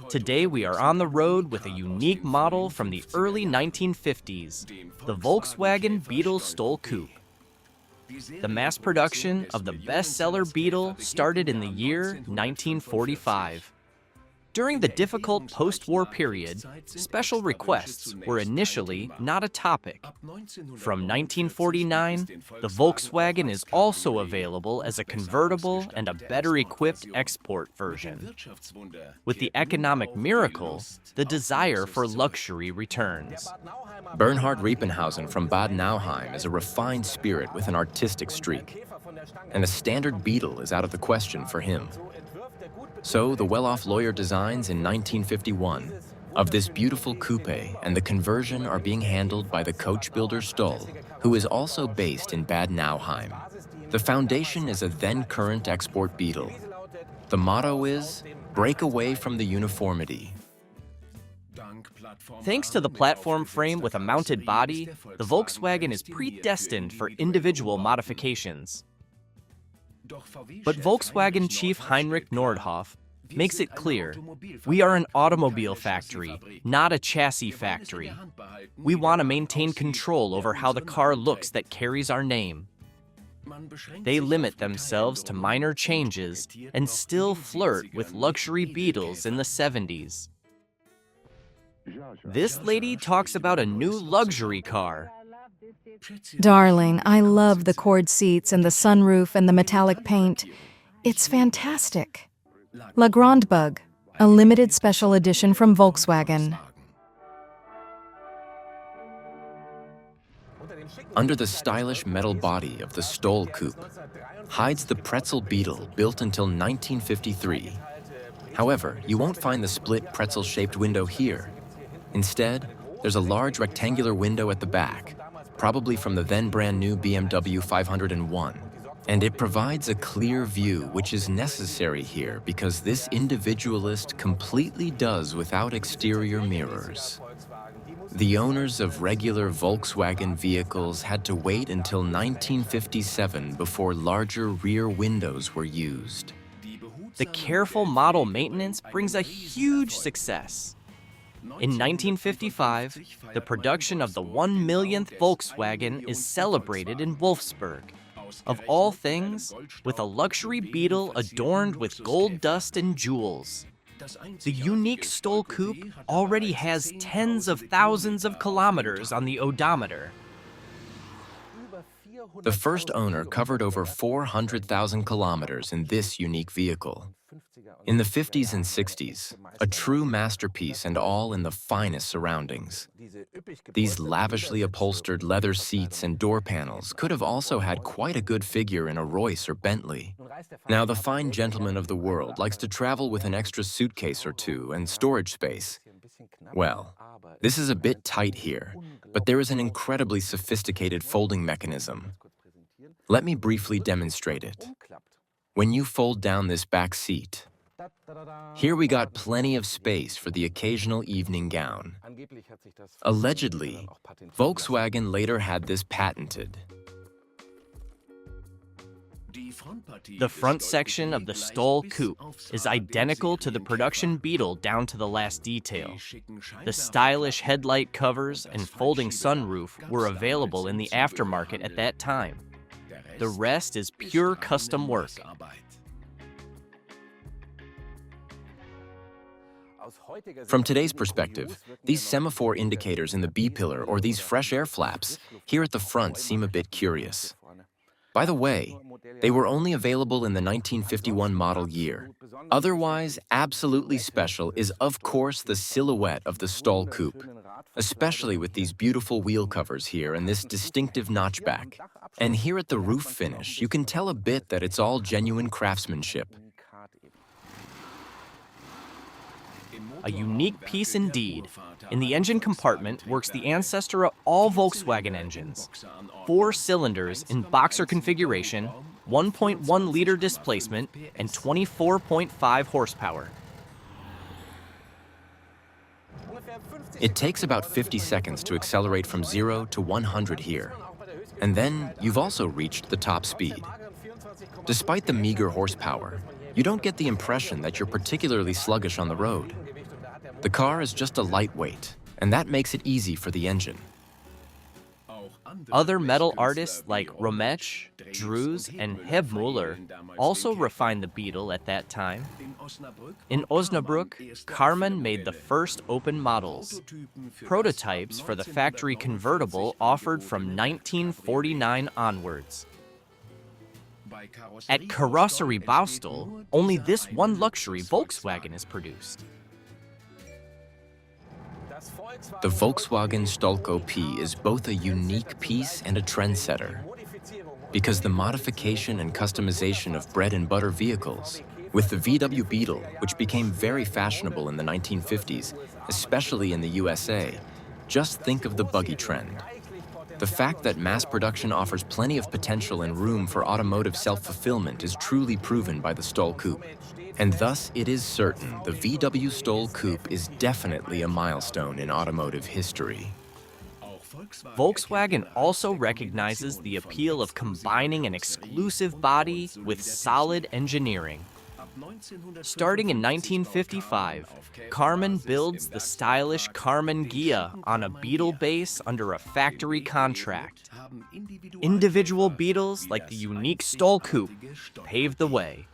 Today we are on the road with a unique model from the early 1950s, the Volkswagen Beetle Stoll Coupé. The mass production of the bestseller Beetle started in the year 1945. During the difficult post-war period, special requests were initially not a topic. From 1949, the Volkswagen is also available as a convertible and a better-equipped export version. With the economic miracle, the desire for luxury returns. Bernhard Riepenhausen from Bad Nauheim is a refined spirit with an artistic streak, and a standard Beetle is out of the question for him. So the well-off lawyer designs in 1951 of this beautiful coupe, and the conversion are being handled by the coachbuilder Stoll, who is also based in Bad Nauheim. The foundation is a then-current export Beetle. The motto is, break away from the uniformity. Thanks to the platform frame with a mounted body, the Volkswagen is predestined for individual modifications. But Volkswagen chief Heinrich Nordhoff makes it clear, we are an automobile factory, not a chassis factory. We want to maintain control over how the car looks that carries our name. They limit themselves to minor changes and still flirt with luxury Beetles in the 70s. This lady talks about a new luxury car. Darling, I love the cord seats and the sunroof and the metallic paint. It's fantastic. La Grande Bug, a limited special edition from Volkswagen. Under the stylish metal body of the Stoll Coupe hides the pretzel Beetle built until 1953. However, you won't find the split pretzel-shaped window here. Instead, there's a large rectangular window at the back, probably from the then brand new BMW 501. And it provides a clear view, which is necessary here because this individualist completely does without exterior mirrors. The owners of regular Volkswagen vehicles had to wait until 1957 before larger rear windows were used. The careful model maintenance brings a huge success. In 1955, the production of the 1 millionth Volkswagen is celebrated in Wolfsburg. Of all things, with a luxury Beetle adorned with gold dust and jewels. The unique Stoll Coupe already has tens of thousands of kilometers on the odometer. The first owner covered over 400,000 kilometers in this unique vehicle. In the 50s and 60s, a true masterpiece and all in the finest surroundings. These lavishly upholstered leather seats and door panels could have also had quite a good figure in a Royce or Bentley. Now, the fine gentleman of the world likes to travel with an extra suitcase or two and storage space. Well, this is a bit tight here, but there is an incredibly sophisticated folding mechanism. Let me briefly demonstrate it. When you fold down this back seat, here we got plenty of space for the occasional evening gown. Allegedly, Volkswagen later had this patented. The front section of the Stoll Coupe is identical to the production Beetle down to the last detail. The stylish headlight covers and folding sunroof were available in the aftermarket at that time. The rest is pure custom work. From today's perspective, these semaphore indicators in the B-pillar or these fresh air flaps here at the front seem a bit curious. By the way, they were only available in the 1951 model year. Otherwise, absolutely special is of course the silhouette of the Stoll Coupe, especially with these beautiful wheel covers here and this distinctive notchback. And here at the roof finish, you can tell a bit that it's all genuine craftsmanship. A unique piece indeed. In the engine compartment works the ancestor of all Volkswagen engines. 4 cylinders in boxer configuration, 1.1-liter displacement, and 24.5 horsepower. It takes about 50 seconds to accelerate from 0 to 100 here. And then you've also reached the top speed. Despite the meager horsepower, you don't get the impression that you're particularly sluggish on the road. The car is just a lightweight, and that makes it easy for the engine. Other metal artists like Rometsch, Drews, and Hebmüller also refined the Beetle at that time. In Osnabrück, Karmann made the first open models. Prototypes for the factory convertible offered from 1949 onwards. At Karosserie Baustall, only this one luxury Volkswagen is produced. The Volkswagen Stoll Coupé is both a unique piece and a trendsetter, because the modification and customization of bread-and-butter vehicles, with the VW Beetle, which became very fashionable in the 1950s, especially in the USA, just think of the buggy trend. The fact that mass production offers plenty of potential and room for automotive self-fulfillment is truly proven by the Stoll Coupe. And thus, it is certain the VW Stoll Coupe is definitely a milestone in automotive history. Volkswagen also recognizes the appeal of combining an exclusive body with solid engineering. Starting in 1955, Karmann builds the stylish Karmann Ghia on a Beetle base under a factory contract. Individual Beetles like the unique Stoll Coupe paved the way.